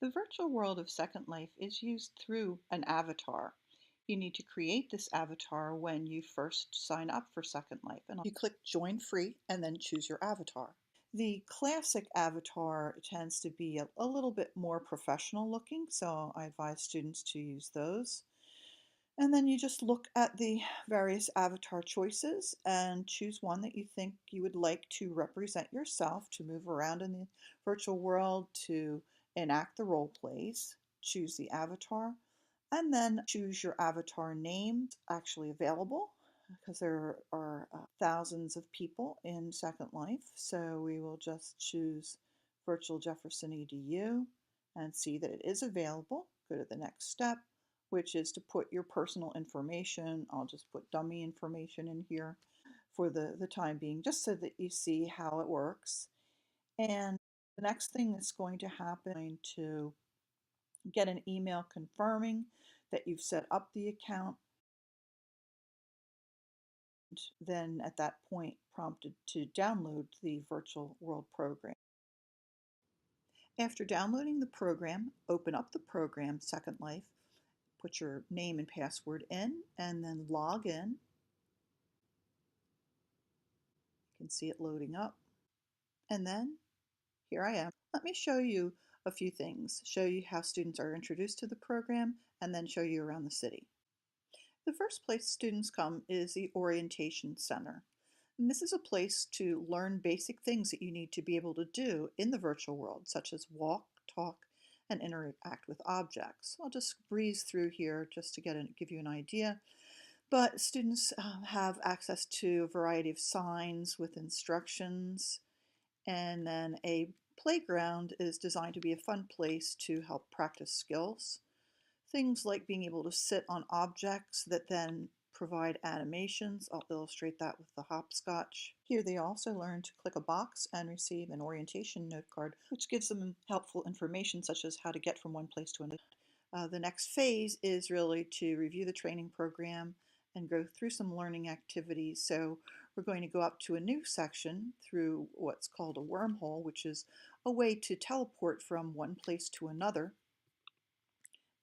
The virtual world of Second Life is used through an avatar. You need to create this avatar when you first sign up for Second Life. And you click Join Free and then choose your avatar. The classic avatar tends to be a little bit more professional looking, so I advise students to use those. And then you just look at the various avatar choices and choose one that you think you would like to represent yourself, to move around in the virtual world, to enact the role plays. Choose the avatar, and then choose your avatar name. It's actually available because there are thousands of people in Second Life. So we will just choose Virtual Jefferson EDU and see that it is available. Go to the next step, which is to put your personal information. I'll just put dummy information in here for the time being, just so that you see how it works. And the next thing that's going to happen, to get an email confirming that you've set up the account, then at that point prompted to download the virtual world program. After downloading the program, open up the program Second Life, put your name and password in, and then log in. You can see it loading up. And then here I am. Let me show you a few things, show you how students are introduced to the program, and then show you around the city. The first place students come is the Orientation Center. And this is a place to learn basic things that you need to be able to do in the virtual world, such as walk, talk, and interact with objects. I'll just breeze through here just to give you an idea. But students have access to a variety of signs with instructions, and then a playground is designed to be a fun place to help practice skills. Things like being able to sit on objects that then provide animations. I'll illustrate that with the hopscotch. Here they also learn to click a box and receive an orientation note card, which gives them helpful information such as how to get from one place to another. The next phase is really to review the training program and go through some learning activities. So we're going to go up to a new section through what's called a wormhole, which is a way to teleport from one place to another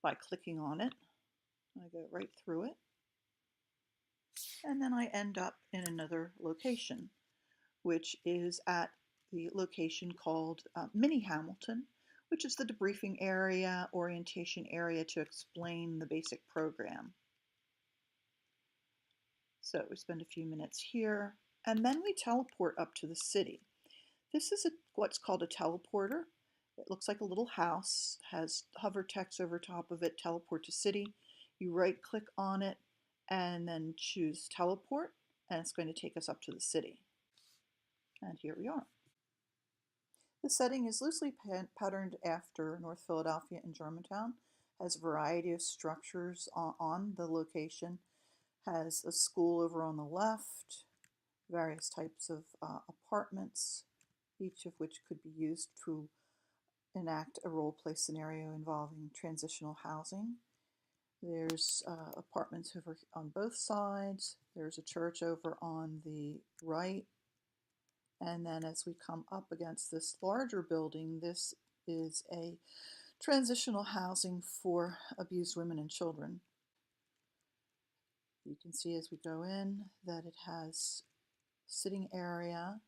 by clicking on it. I go right through it, and then I end up in another location, which is at the location called Mini Hamilton, which is the debriefing area, orientation area to explain the basic program. So we spend a few minutes here, and then we teleport up to the city. This is what's called a teleporter. It looks like a little house, has hover text over top of it, teleport to city. You right click on it and then choose teleport, and it's going to take us up to the city. And here we are. The setting is loosely patterned after North Philadelphia and Germantown, has a variety of structures on the location, has a school over on the left, various types of apartments, each of which could be used to enact a role play scenario involving transitional housing. There's apartments over on both sides. There's a church over on the right. And then as we come up against this larger building, this is a transitional housing for abused women and children. You can see as we go in that it has sitting area,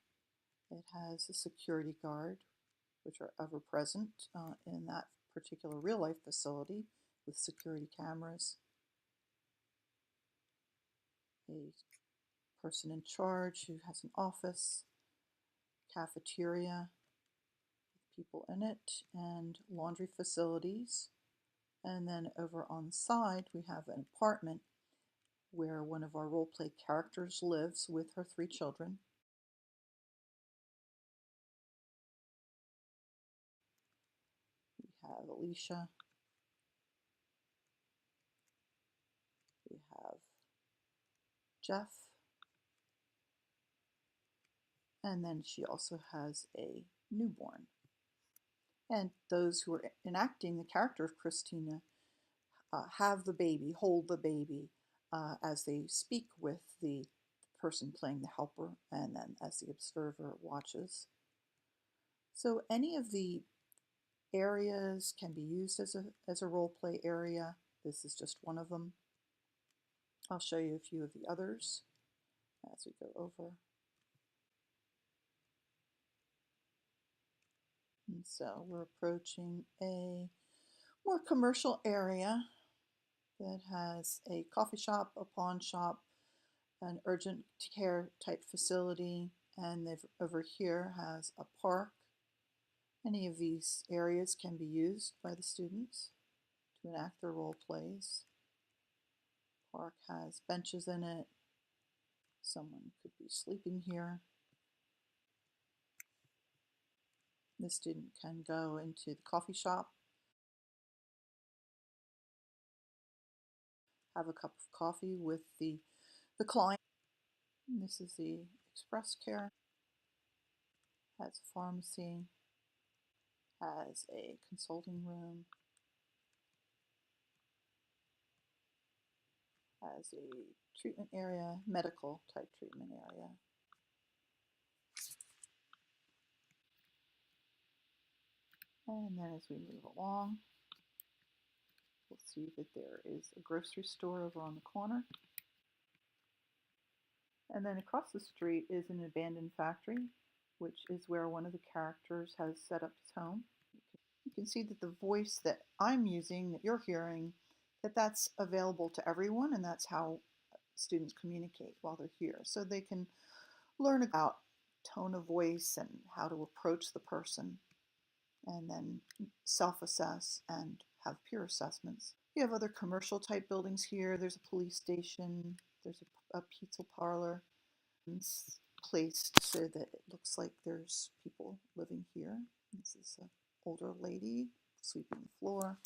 it has a security guard, which are ever present in that particular real life facility with security cameras, a person in charge who has an office, cafeteria with people in it, and laundry facilities. And then over on the side we have an apartment where one of our role play characters lives with her 3 children. We have Alicia, we have Jeff, and then she also has a newborn. And those who are enacting the character of Christina have the baby, hold the baby as they speak with the person playing the helper, and then as the observer watches. So any of the Areas can be used as a role play area. This is just one of them. I'll show you a few of the others as we go over. And so we're approaching a more commercial area that has a coffee shop, a pawn shop, an urgent care type facility, and they've over here has a park. Any of these areas can be used by the students to enact their role plays. Park has benches in it. Someone could be sleeping here. The student can go into the coffee shop, have a cup of coffee with the client. And this is the express care, has a pharmacy, has a consulting room, has a treatment area, medical type treatment area. And then as we move along, we'll see that there is a grocery store over on the corner. And then across the street is an abandoned factory, which is where one of the characters has set up his home. You can see that the voice that I'm using, that you're hearing, that's available to everyone, and that's how students communicate while they're here. So they can learn about tone of voice and how to approach the person, and then self-assess and have peer assessments. You have other commercial type buildings here. There's a police station, there's a pizza parlor. It's placed so that it looks like there's people living here. This is an older lady sweeping the floor.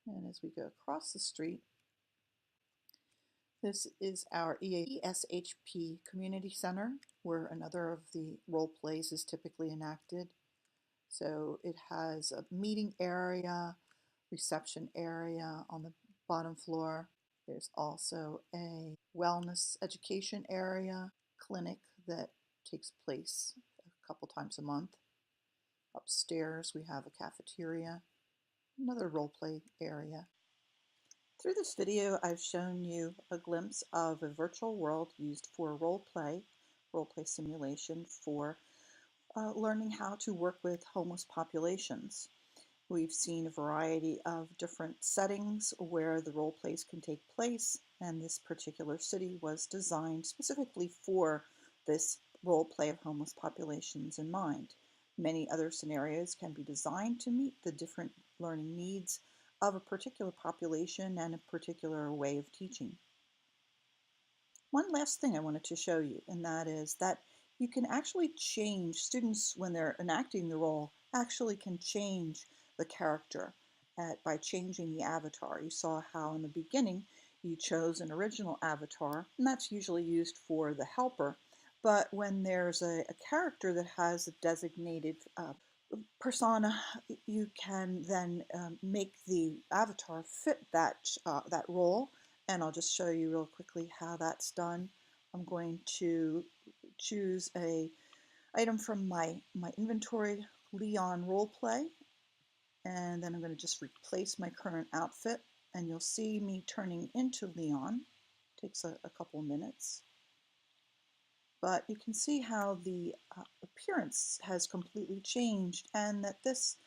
And as we go across the street, this is our ESHP Community Center, where another of the role plays is typically enacted. So it has a meeting area, reception area on the bottom floor. There's also a wellness education area, clinic that takes place a couple times a month. Upstairs we have a cafeteria, another role play area. Through this video, I've shown you a glimpse of a virtual world used for role play simulation for learning how to work with homeless populations. We've seen a variety of different settings where the role plays can take place, and this particular city was designed specifically for this role play of homeless populations in mind. Many other scenarios can be designed to meet the different learning needs of a particular population and a particular way of teaching. One last thing I wanted to show you, and that is that you can actually change, students when they're enacting the role actually can change the character by changing the avatar. You saw how in the beginning you chose an original avatar, and that's usually used for the helper. But when there's a character that has a designated persona, you can then make the avatar fit that role. And I'll just show you real quickly how that's done. I'm going to choose a item from my inventory, Leon Roleplay, and then I'm going to just replace my current outfit, and you'll see me turning into Leon. It takes a couple of minutes. But you can see how the appearance has completely changed, and that this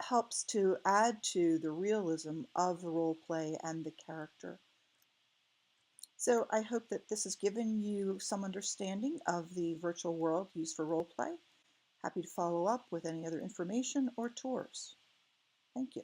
helps to add to the realism of the role play and the character. So I hope that this has given you some understanding of the virtual world used for role play. Happy to follow up with any other information or tours. Thank you.